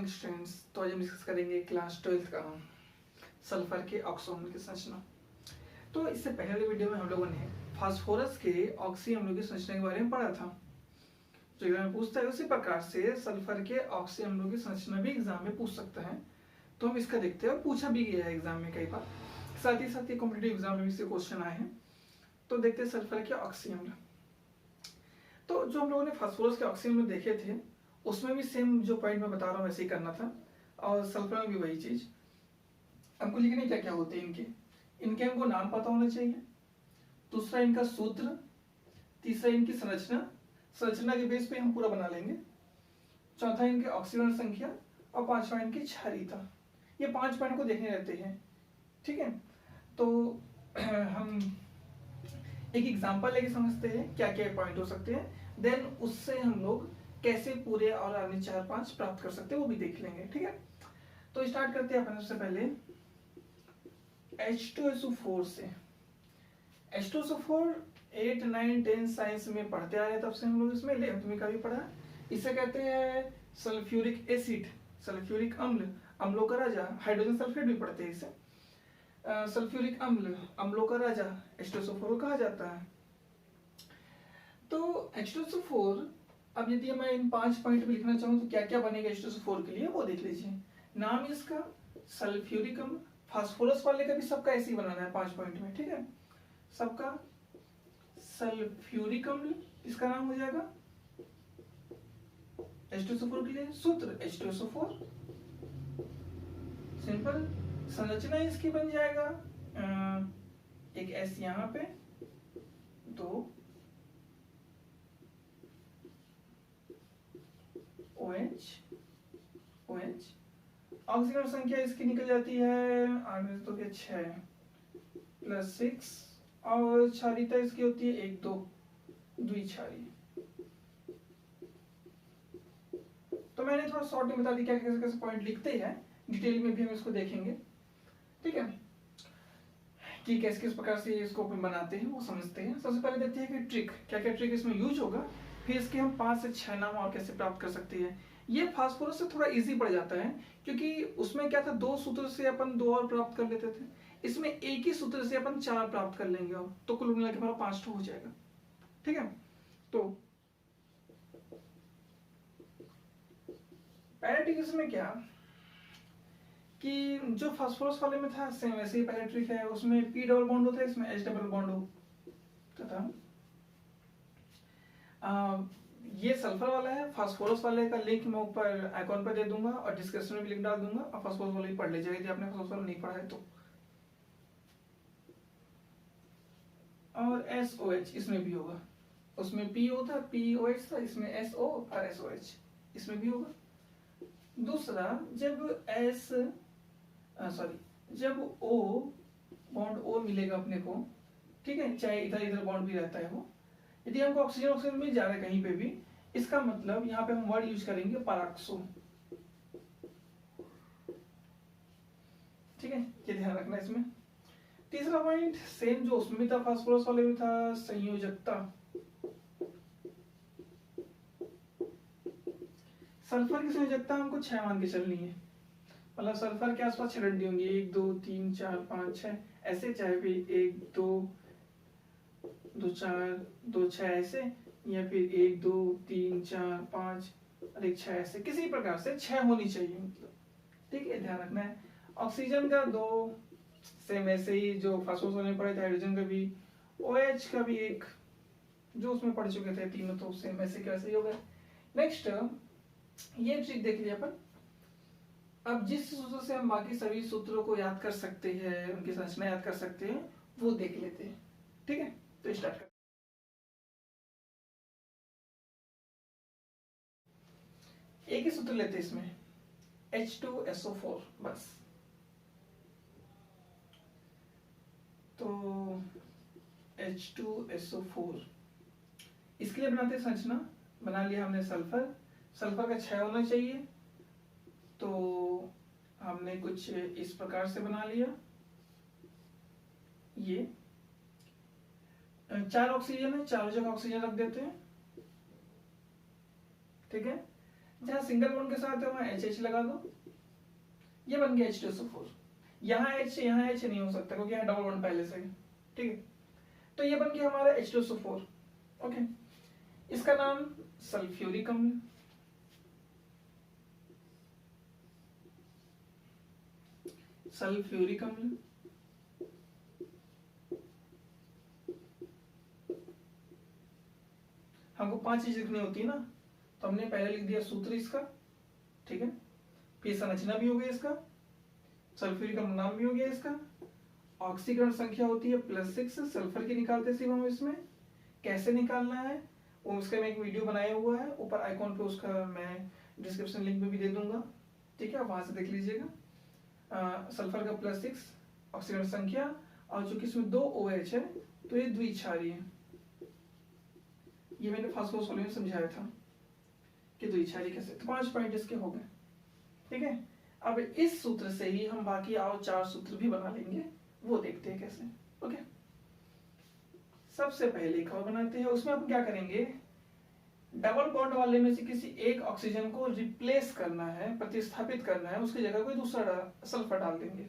Morning students, तो आज हम डिस्कस करेंगे क्लास 12th का सल्फर के ऑक्सो अम्ल की संरचना। तो इससे पहले वाली वीडियो में हम लोगों ने फास्फोरस के ऑक्सी अम्लों की संरचना के बारे में पढ़ा था। जो एग्जाम में पूछता है उसी प्रकार से सल्फर के ऑक्सी अम्लों की संरचना भी एग्जाम में पूछ सकता है। तो हम इसका देखते हैं, और पूछा भी गया है एग्जाम में कई बार, साथ ही साथ ये कॉम्पिटिटिव एग्जाम में भी इससे क्वेश्चन आए हैं। तो देखते हैं सल्फर के ऑक्सी अम्ल। तो जो हम लोगों ने फास्फोरस के ऑक्सी अम्ल देखे थे उसमें भी सेम जो पॉइंट मैं बता रहा हूँ वैसे ही करना था, और सल्फर में भी वही चीज। हमको लिखने क्या क्या होते हैं इनके हमको नाम पता होना चाहिए, दूसरा इनका सूत्र, तीसरा इनकी संरचना के बेस पे हम पूरा बना लेंगे, चौथा इनके ऑक्सीजन संख्या, और पांचवा इनकी क्षारीयता। ये 5 पॉइंट को देखने रहते हैं, ठीक है। तो हम एक एग्जांपल लेके समझते हैं क्या क्या पॉइंट हो सकते हैं, देन उससे हम लोग कैसे पूरे और अन्य 4-5 प्राप्त कर सकते हैं वो भी देख लेंगे, ठीक है। तो स्टार्ट करते हैं अपन सबसे पहले H2SO4 से। H2SO4 8, 9, 10 साइंस में पढ़ते आ रहे हैं, तब से हम लोग इसमें 11th में का भी पढ़ा। इसे कहते हैं सल्फ्यूरिक एसिड, सल्फ्यूरिक अम्ल, अम्लों का राजा। हाइड्रोजन सल्फेट भी पढ़ते हैं इसे। सल्फ्यूरिक अम्ल, अम्लों का राजा H2SO4 को कहा जाता है। तो H2SO4, अब यदि मैं इन 5 पॉइंट में लिखना चाहूँ तो क्या क्या बनेगा H2SO4 के लिए वो देख लीजिए। नाम इसका सल्फ्यूरिक अम्ल, फास्फोरस वाले का भी सबका ऐसे ही बनाना है 5 पॉइंट में, ठीक है। सबका सल्फ्यूरिक अम्ल इसका नाम हो जाएगा H2SO4 के लिए। सूत्र H2SO4, सिंपल। संरचना इसकी बन जाएगा एक S यहाँ पे, 2 OH, OH। ऑक्सीजन संख्या इसकी निकल जाती है आगे तो क्या 6 + 6, और क्षारीयता इसकी होती है 1, 2 द्विक्षारीय। तो मैंने थोड़ा शॉर्ट में बता दिया क्या कैसे कैसे पॉइंट लिखते हैं, डिटेल में भी हम इसको देखेंगे, ठीक है, कि कैसे किस प्रकार से इसको अपन बनाते हैं वो समझते हैं। सबसे पहले देखते हैं कि ट्रिक, क्या क्या ट्रिक इसमें यूज होगा, फिर इसके हम 5 से 6 नाम और कैसे प्राप्त कर सकते हैं। ये फास्फोरस से थोड़ा इजी पड़ जाता है, क्योंकि उसमें क्या था 2 सूत्र से अपन 2 और प्राप्त कर लेते थे, इसमें एक ही सूत्र से अपन 4 प्राप्त कर लेंगे, और तो कुल मिला के हमारा 5 हो जाएगा, ठीक है। तो पहला ट्रिक इसमें क्या कि जो फास्फोरस वाले में था सेम वैसे ही पहला ट्रिक है, उसमें P डबल बॉन्ड होता है, इसमें H डबल बॉन्ड होता था। ये सल्फर वाला है, फास्फोरस वाले का लिंक मैं ऊपर आइकॉन पर दे दूंगा और डिस्क्रिप्शन में भी लिंक डाल दूंगा, और फास्फोरस वाला भी पढ़ लीजिएगा यदि आपने फास्फोरस वाला नहीं पढ़ा है तो। और SOH इसमें भी होगा, उसमें P होता POH था, इसमें SO और SOH इसमें भी होगा। दूसरा, जब O बॉन्ड O मिलेगा अपने को, ठीक है, चाहे इधर इधर बॉन्ड भी रहता है वो, यदि हमको ऑक्सीजन ऑक्सीजन मिल जा रहा है कहीं पे भी, इसका मतलब यहाँ पे हम वर्ड यूज करेंगे पैराक्सो, ठीक है, ये ध्यान रखना इसमें। तीसरा पॉइंट सेम जो उसमें भी था फास्फोरस वाले में था, संयोजकता। सल्फर की संयोजकता हमको 6 मान के चलनी है, मतलब सल्फर के आसपास 6 डंडी होंगी, 1, 2, 3, 4, 5, 6 ऐसे, चाहे भी 1, 2, 4, 2, 6 ऐसे, या फिर 1, 2, 3, 4, 5 और 1, 6 ऐसे, किसी प्रकार से 6 होनी चाहिए, मतलब, ठीक है, ध्यान रखना है। ऑक्सीजन का 2 सेम ऐसे ही जो फास्फोरस वाले में पढ़े थे, हाइड्रोजन का भी, OH का भी 1 जो उसमें पढ़ चुके थे तीनों, तो सेम ऐसे कैसे ही होगा। नेक्स्ट ये ट्रिक देख लिया अपन। अब जिस सूत्र से हम बाकी सभी सूत्रों को याद कर सकते हैं, उनकी संरचना याद कर सकते हैं, वो देख लेते हैं, ठीक है। तो स्टार्ट कर, एक ही सूत्र लेते हैं इसमें, H2SO4 बस। तो H2SO4 इसके लिए बनाते हैं संरचना। बना लिया हमने सल्फर, सल्फर का 6 होना चाहिए, तो हमने कुछ इस प्रकार से बना लिया। ये 4 ऑक्सीजन है, चारों जगह ऑक्सीजन रख देते हैं, ठीक है। जहाँ सिंगल बॉन्ड के साथ है वहाँ HH लगा दो, ये बन गया H2SO4। यहाँ H नहीं हो सकता क्योंकि यहाँ डबल बॉन्ड पहले से है, ठीक है। तो ये बन गया हमारा H2SO4। ओके, इसका नाम सल्फ्यूरिक अम्ल, सल्फ्यूरिक अम्ल। हमको 5 चीज लिखनी होती है ना, तो हमने पहले लिख दिया सूत्र इसका, ठीक है। फिर संरचना भी हो गई इसका, सल्फ्यूरिक अम्ल नाम भी हो गया इसका, ऑक्सीकरण संख्या होती है +6, सल्फर की निकालते सिर्फ हम इसमें, कैसे निकालना है वो उसका मैं एक वीडियो बनाया हुआ है, ऊपर आइकॉन पे उसका मैं डिस्क्रिप्शन लिंक में भी दे दूंगा, ठीक है, वहां से देख लीजिएगा। सल्फर का +6 ऑक्सीकरण संख्या, और चूंकि इसमें 2 OH है तो ये द्विक्षारीय है। ये मैंने फास्फोरस वाले में समझाया था कि द्विक्षारीय कैसे, तो 5 पॉइंट इसके हो गए, ठीक है। अब इस सूत्र से ही हम बाकी और 4 सूत्र भी बना लेंगे, वो देखते हैं कैसे। ओके, सबसे पहले एक और बनाते हैं, उसमें हम क्या करेंगे, डबल बॉन्ड वाले में से किसी एक ऑक्सीजन को रिप्लेस करना है, प्रतिस्थापित करना है, उसकी जगह कोई दूसरा सल्फर डाल देंगे।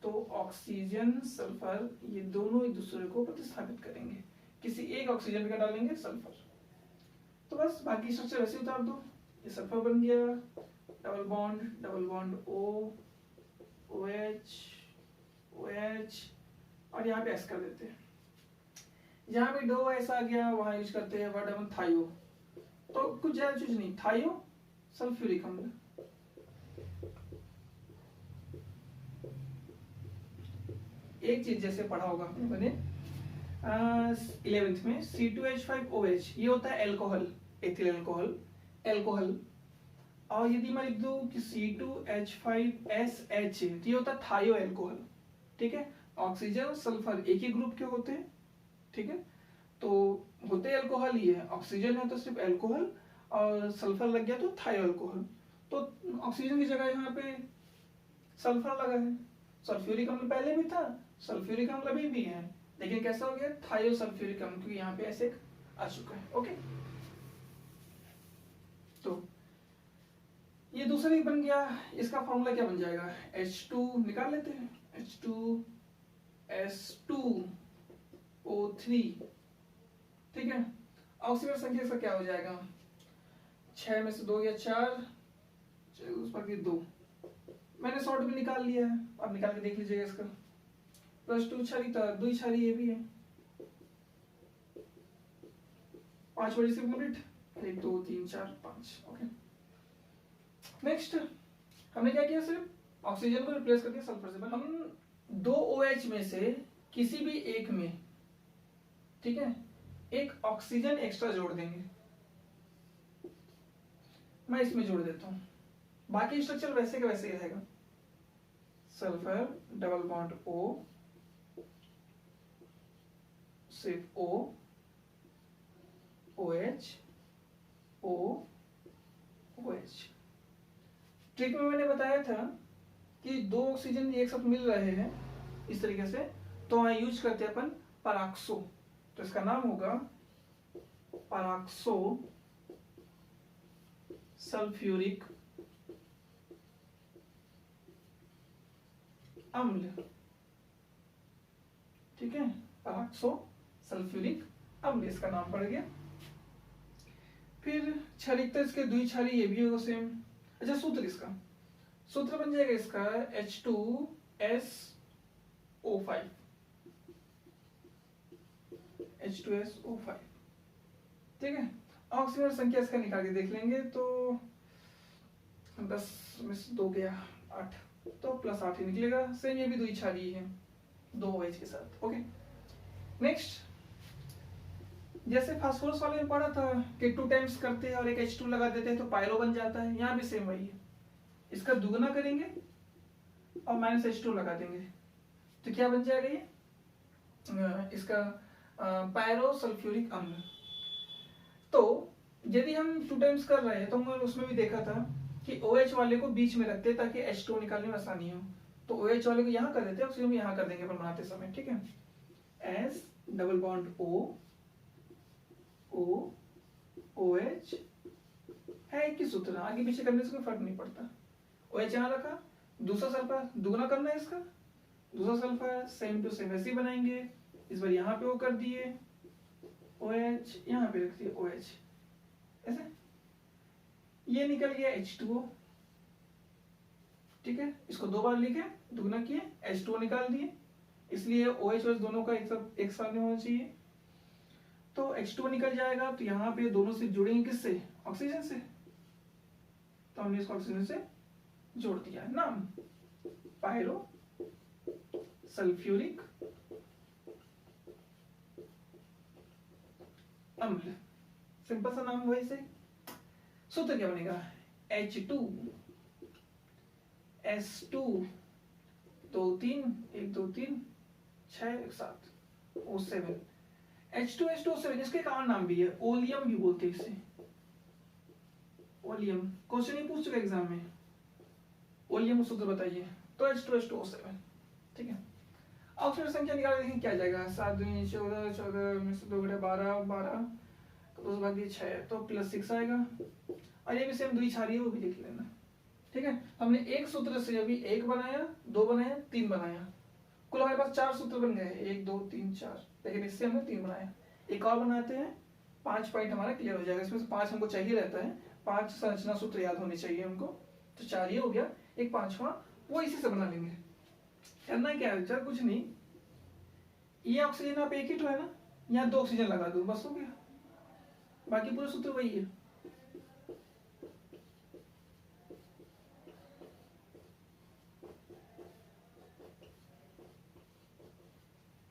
तो ऑक्सीजन सल्फर ये दोनों एक दूसरे को प्रतिस्थापित करेंगे, किसी एक ऑक्सीजन का डालेंगे सल्फर। तो बस बाकी स्ट्रक्चर ऐसे उतार दो, ये सल्फर बन गया, double bond O OH OH, और यहाँ पे S कर देते हैं। जहाँ भी 2 ऐसा आ गया वहां यूज करते हैं वर्ड हम थायो, तो कुछ ज्यादा चीज नहीं, थायो सल्फ्यूरिक अम्ल। एक चीज जैसे पढ़ा होगा मैंने 11th में, C2H5OH ये होता है एल्कोहल, एथिल एल्कोहल। और यदि मैं लिख दूं कि C2H5SH तो ये होता है थायो एल्कोहल, ठीक है। ऑक्सीजन सल्फर एक ही ग्रुप के होते हैं, ठीक है, तो होते अल्कोहल ही है, ऑक्सीजन है तो सिर्फ अल्कोहल, और सल्फर लग गया तो थायो अल्कोहल, तो ऑक्सीजन की जगह यहाँ पे सल्फर लगा है। सल्फ्यूरिक अम्ल पहले भी था, सल्फ्यूरिक अम्ल अभी भी है, लेकिन कैसा हो गया, थायो सल्फ्यूरिक अम्ल, क्योंकि यहाँ पे ऐसे आ चुका है। ओके, तो ये दूसरा ही बन गया, इसका फॉर्मूला क्या बन जाएगा, H2 निकाल लेते हैं, H2S2O3, ठीक है। ऑक्सीजन संख्या इसका क्या हो जाएगा, 6 में से 2 गया 4, उस पर 2, मैंने शॉर्ट में निकाल लिया है, अब निकाल के देख लीजिएगा इसका, +2 छारी था, 2 छारी ये भी है, 5 बड़ी सिर्फ यूनिट, 1 2 3 4 5। ओके, नेक्स्ट हमने क्या किया, सिर्फ ऑक्सीजन को रिप्लेस करके सल्फर से, हम 2 OH में से किसी भी एक में, ठीक है, एक ऑक्सीजन एक्स्ट्रा जोड़ देंगे। मैं इसमें जोड़ देता हूं, बाकी स्ट्रक्चर वैसे के वैसे ही रहेगा, सल्फर डबल बॉन्ड O, सिर्फ O, OH O OH। Trick में मैंने बताया था कि 2 ऑक्सीजन एक साथ मिल रहे हैं इस तरीके से, तो वहां यूज करते हैं अपन पराक्सो, तो इसका नाम होगा पराक्सो सल्फ्यूरिक अम्ल, ठीक है, पराक्सो सल्फ्यूरिक अम्ल इसका नाम पड़ गया। फिर क्षारीकता इसके द्विक्षारीय ये भी होगा सेम। अच्छा, सूत्र इसका, सूत्र बन जाएगा इसका H2SO5, H2SO5, ठीक है। ऑक्सीजन संख्या इसका निकाल के देख लेंगे, तो 10 में से 2 गया 8, तो +8 ही निकलेगा, सेम ये भी द्विक्षारीय है 2 OH के साथ। ओके, नेक्स्ट, जैसे फास्फोरस वाले में पढ़ा था कि 2 टाइम्स करते हैं और एक H2 लगा देते हैं तो पायरो बन जाता है, यहाँ भी सेम वही है, इसका दुगना करेंगे और -H2 लगा देंगे, तो क्या बन जाएगा ये, इसका पायरो सल्फ्यूरिक अम्ल। तो यदि हम 2 टाइम्स कर रहे हैं तो हमने उसमें भी देखा था कि OH वाले को बीच में रखते हैं ताकि H2 निकालने में आसानी हो, तो OH वाले को यहाँ कर देते हैं, ऑक्सीजन यहाँ कर देंगे अपन बनाते समय, ठीक है। S double bond O OH है एक ही सूत्र, आगे पीछे करने से कोई फर्क नहीं पड़ता। OH यहाँ रखा, दूसरा सल्फर दुगना करना है इसका, दूसरा सल्फर सेम टू सेम ऐसे ही बनाएंगे। इस बार यहाँ पे वो कर दिए OH, यहाँ पे रख दिए OH, ऐसे ये निकल गया H2O। ठीक है, इसको 2 बार लिखे, दुगना किए, H2O निकाल दिए, इसलिए OH और दोनों का एक साथ में होना चाहिए। तो H2O निकल जाएगा, तो यहाँ पे दोनों से जुड़ेंगे किससे? ऑक्सीजन से। तो हमने इसको ऑक्सीजन से जोड़ दिया। नाम पायरो सल्फ्यूरिक अम्ल, सिंपल सा नाम वही से। सूत्र क्या बनेगा? H2 S2 2 3 1 2 3 6 1 7 O7 H2O7, इसके एक और नाम भी है, ओलियम भी बोलते हैं इसे। ओलियम क्वेश्चन ही पूछ चुका एग्जाम में, ओलियम सूत्र बताइए। तो H2O7, ठीक है। ऑक्सीजन संख्या निकाल देखें क्या जाएगा। 7 दूनी 14, 14 में से 2 घटे 12, 12 तो 2 भाग दिए 6, तो +6 आएगा। और ये भी सेम दुई छारी है, वो भी लिख लेना। ठीक है, हमने एक सूत्र से अभी 1 बनाया, 2 बनाया, 3 बनाया, कुल हमारे पास 4 सूत्र बन गए, 1 2 3 4, लेकिन इससे हमने 3 बनाया। एक और बनाते हैं, 5 पॉइंट हमारा क्लियर हो जाएगा। इसमें से 5 हमको चाहिए रहता है, 5 संरचना सूत्र याद होने चाहिए हमको, तो 4 ये हो गया, एक 5वां वो इसी से बना लेंगे। करना क्या है, चल कुछ नहीं, ये ऑक्सीजन आप एक ही तो है ना, यहाँ 2 ऑक्सीजन लगा दो, बस हो गया, बाकी पूरा सूत्र वही है।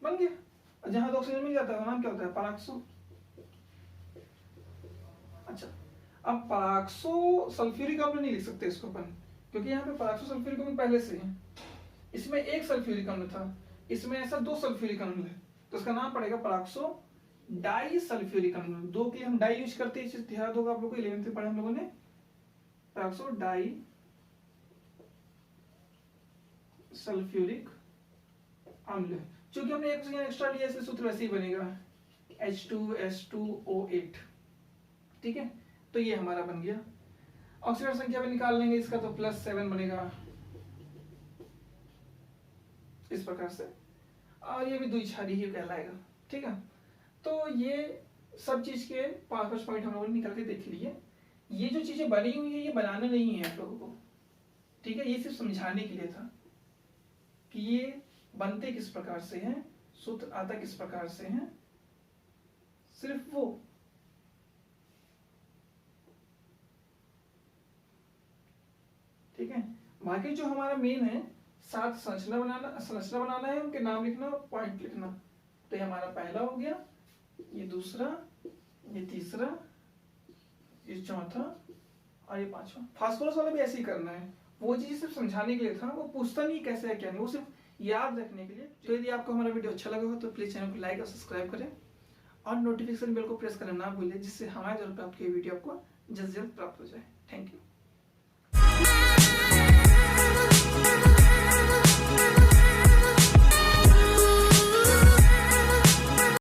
बन गया। जहां 2 ऑक्सीजन मिल जाता है नाम क्या होता है? पराक्सो। अच्छा, अब पराक्सो सल्फ्यूरिक अम्ल नहीं लिख सकते इसको अपन, क्योंकि यहाँ पे पराक्सो सल्फ्यूरिक अम्ल पहले से है। इसमें एक सल्फ्यूरिक अम्ल था, इसमें ऐसा 2 सल्फ्यूरिक अम्ल है, तो इसका नाम पड़ेगा पराक्सो डाई सल्फ्यूरिक अम्ल। 2 के लिए हम डाई यूज करते हैं, इस चीज ध्यान होगा आप लोगों को, 11th में पढ़ा हम लोगों ने। पराक्सो डाई सल्फ्यूरिक अम्ल, क्योंकि हमने एक ऑक्सीजन एक्स्ट्रा लिया, इसलिए सूत्र वैसे ही बनेगा H2S2O8। ठीक है, तो ये हमारा बन गया। ऑक्सीजन संख्या भी निकाल लेंगे इसका, तो +7 बनेगा इस प्रकार से, और ये भी द्विक्षारी ही कहलाएगा। ठीक है, तो ये सब चीज के 5 पॉइंट हम लोगों ने निकाल के देख लिए। ये जो चीजें बनी हुई है ये बनाना नहीं है आप लोगों को, ठीक है, ये सिर्फ समझाने के लिए था कि ये बनते किस प्रकार से हैं, सूत्र आता किस प्रकार से हैं, सिर्फ वो। ठीक है, बाकी जो हमारा मेन है 7 संरचना बनाना है, उनके नाम लिखना और पॉइंट लिखना। तो ये हमारा पहला हो गया, ये दूसरा, ये तीसरा, ये चौथा और ये 5वां। फास्फोरस वाला भी ऐसे ही करना है, वो चीज सिर्फ समझाने के लिए था, वो पूछता नहीं कैसे है क्या नहीं, वो सिर्फ याद रखने के लिए। तो यदि आपको हमारा वीडियो अच्छा लगा हो तो प्लीज चैनल को लाइक और सब्सक्राइब करें और नोटिफिकेशन बेल को प्रेस करना ना भूलें, जिससे हमारे तरफ आपकी वीडियो आपको जल्द से जल्द प्राप्त हो जाए। Thank you.